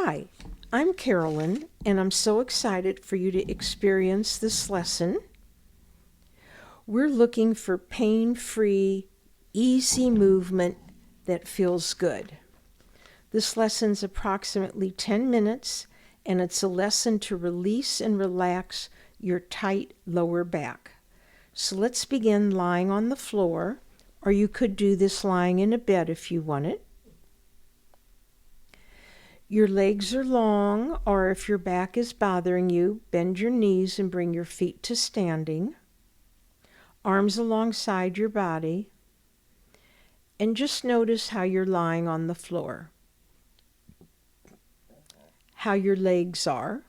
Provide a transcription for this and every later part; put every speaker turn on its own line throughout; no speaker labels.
Hi, I'm Carolyn, and I'm so excited for you to experience this lesson. We're looking for pain-free, easy movement that feels good. This lesson's approximately 10 minutes, and it's a lesson to release and relax your tight lower back. So let's begin lying on the floor, or you could do this lying in a bed if you want it. Your legs are long, or if your back is bothering you, bend your knees and bring your feet to standing. Arms alongside your body. And just notice how you're lying on the floor. How your legs are.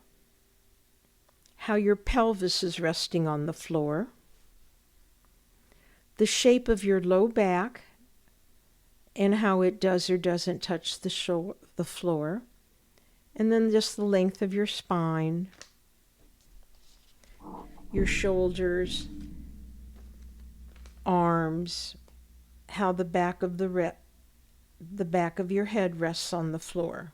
How your pelvis is resting on the floor. The shape of your low back and how it does or doesn't touch the floor. And then just the length of your spine, your shoulders, arms, how the back of your head rests on the floor.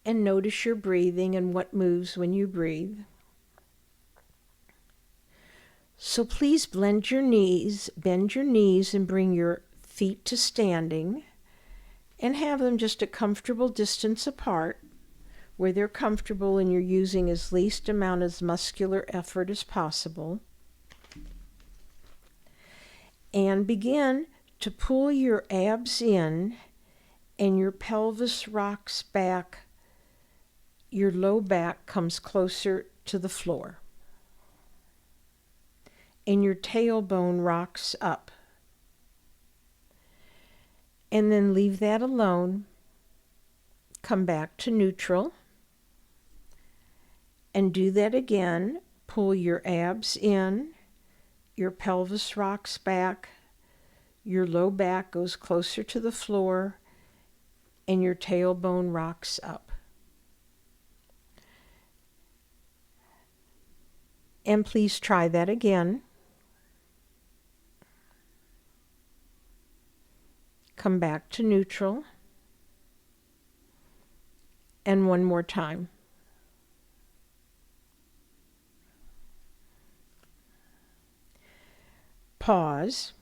And notice your breathing and what moves when you breathe. So please bend your knees and bring your feet to standing. And have them just a comfortable distance apart where they're comfortable and you're using as least amount of muscular effort as possible. And begin to pull your abs in and your pelvis rocks back. Your low back comes closer to the floor. And your tailbone rocks up. And then leave that alone. Come back to neutral. And do that again. Pull your abs in. Your pelvis rocks back. Your low back goes closer to the floor. And your tailbone rocks up. And please try that again. Come back to neutral. And one more time. Pause.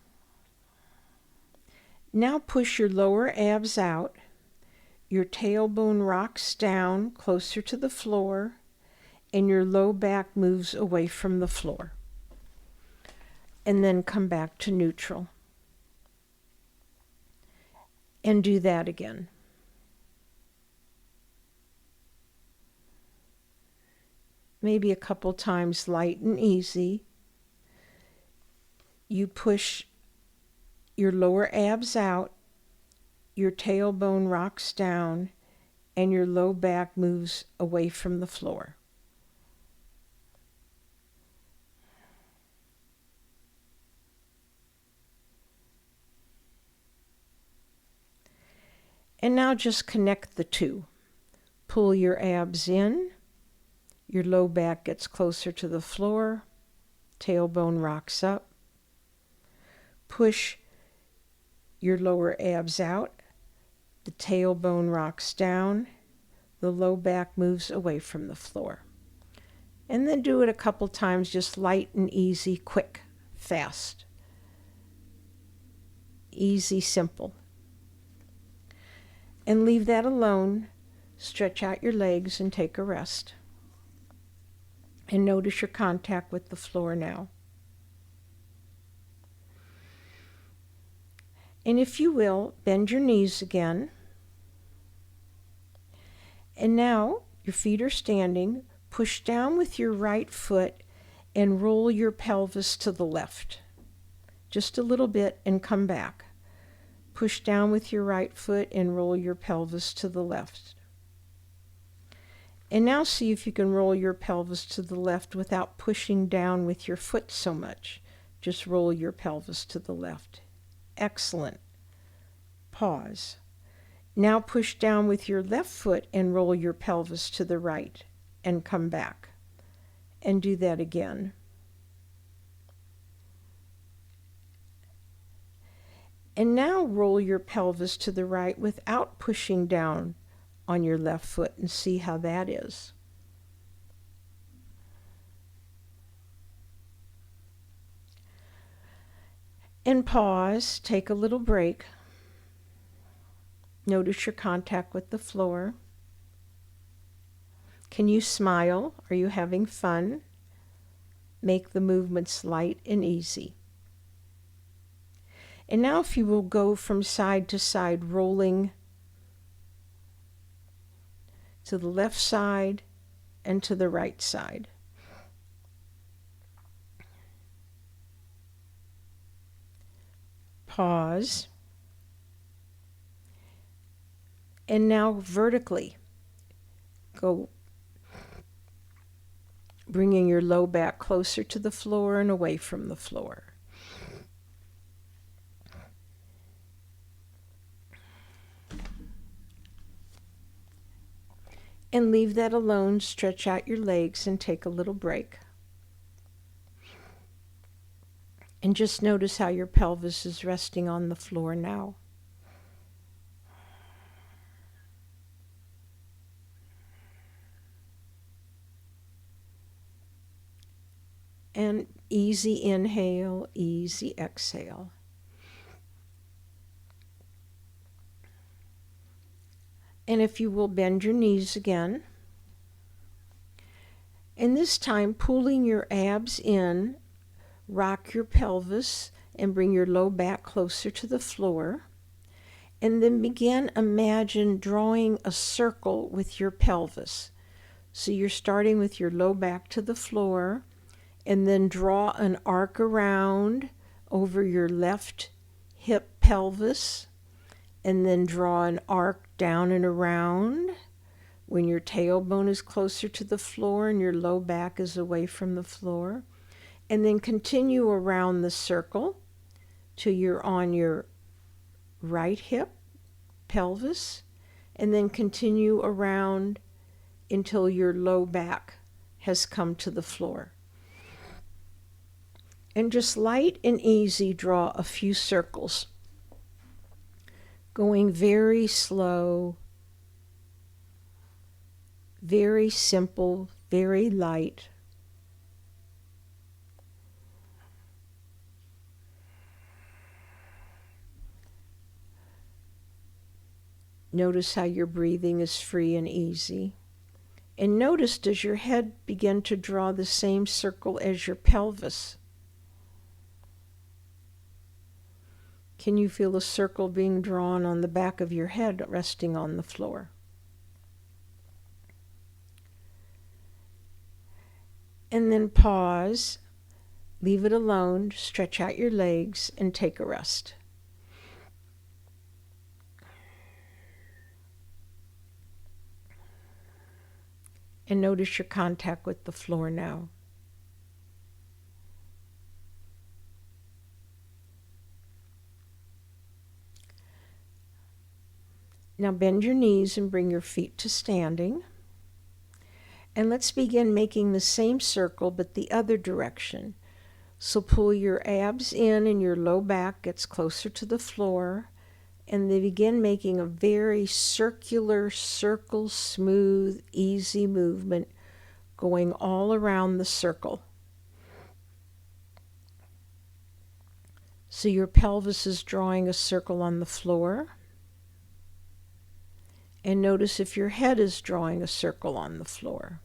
Now push your lower abs out. Your tailbone rocks down closer to the floor, and your low back moves away from the floor. And then come back to neutral. And do that again. Maybe a couple times, light and easy. You push your lower abs out, your tailbone rocks down, and your low back moves away from the floor. And now just connect the two. Pull your abs in, your low back gets closer to the floor, tailbone rocks up. Push your lower abs out, the tailbone rocks down, the low back moves away from the floor. And then do it a couple times, just light and easy, quick, fast. Easy, simple. And leave that alone. Stretch out your legs and take a rest. And notice your contact with the floor now. And if you will, bend your knees again. And now your feet are standing. Push down with your right foot and roll your pelvis to the left. Just a little bit and come back. Push down with your right foot and roll your pelvis to the left. And now see if you can roll your pelvis to the left without pushing down with your foot so much. Just roll your pelvis to the left. Excellent. Pause. Now push down with your left foot and roll your pelvis to the right and come back. And do that again. And now roll your pelvis to the right without pushing down on your left foot and see how that is. And pause, take a little break. Notice your contact with the floor. Can you smile? Are you having fun? Make the movements light and easy. And now if you will go from side to side, rolling to the left side and to the right side. Pause. And now vertically, go bringing your low back closer to the floor and away from the floor. And leave that alone, stretch out your legs and take a little break. And just notice how your pelvis is resting on the floor now. And easy inhale, easy exhale. And if you will, bend your knees again. And this time, pulling your abs in, rock your pelvis and bring your low back closer to the floor. And then imagine drawing a circle with your pelvis. So you're starting with your low back to the floor, and then draw an arc around over your left hip pelvis, and then draw an arc down and around when your tailbone is closer to the floor and your low back is away from the floor. And then continue around the circle till you're on your right hip pelvis, and then continue around until your low back has come to the floor. And just light and easy draw a few circles, going very slow, very simple, very light. Notice how your breathing is free and easy. And notice, does your head begin to draw the same circle as your pelvis? Can you feel a circle being drawn on the back of your head resting on the floor? And then pause, leave it alone, stretch out your legs, and take a rest. And notice your contact with the floor now. Now bend your knees and bring your feet to standing. And let's begin making the same circle but the other direction. So pull your abs in and your low back gets closer to the floor. And they begin making a very circular, circle, smooth, easy movement going all around the circle. So your pelvis is drawing a circle on the floor. And notice if your head is drawing a circle on the floor.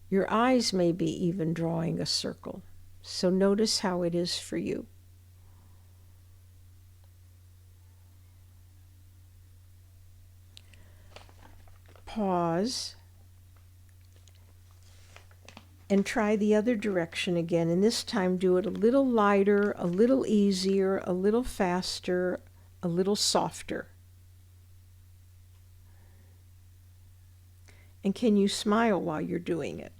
Your eyes may be even drawing a circle. So notice how it is for you. Pause and try the other direction again, and this time do it a little lighter, a little easier, a little faster, a little softer. And can you smile while you're doing it?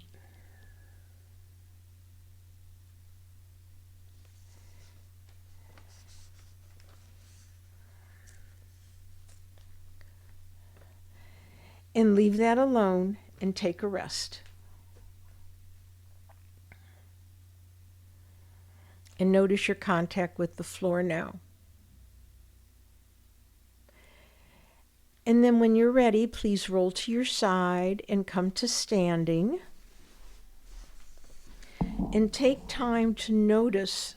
And leave that alone and take a rest. And notice your contact with the floor now. And then when you're ready, please roll to your side and come to standing. And take time to notice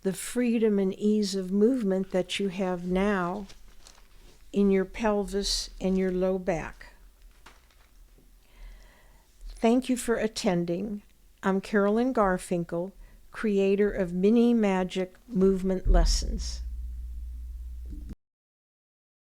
the freedom and ease of movement that you have now in your pelvis and your low back. Thank you for attending. I'm Carolyn Garfinkel, creator of Mini Magic Movement Lessons.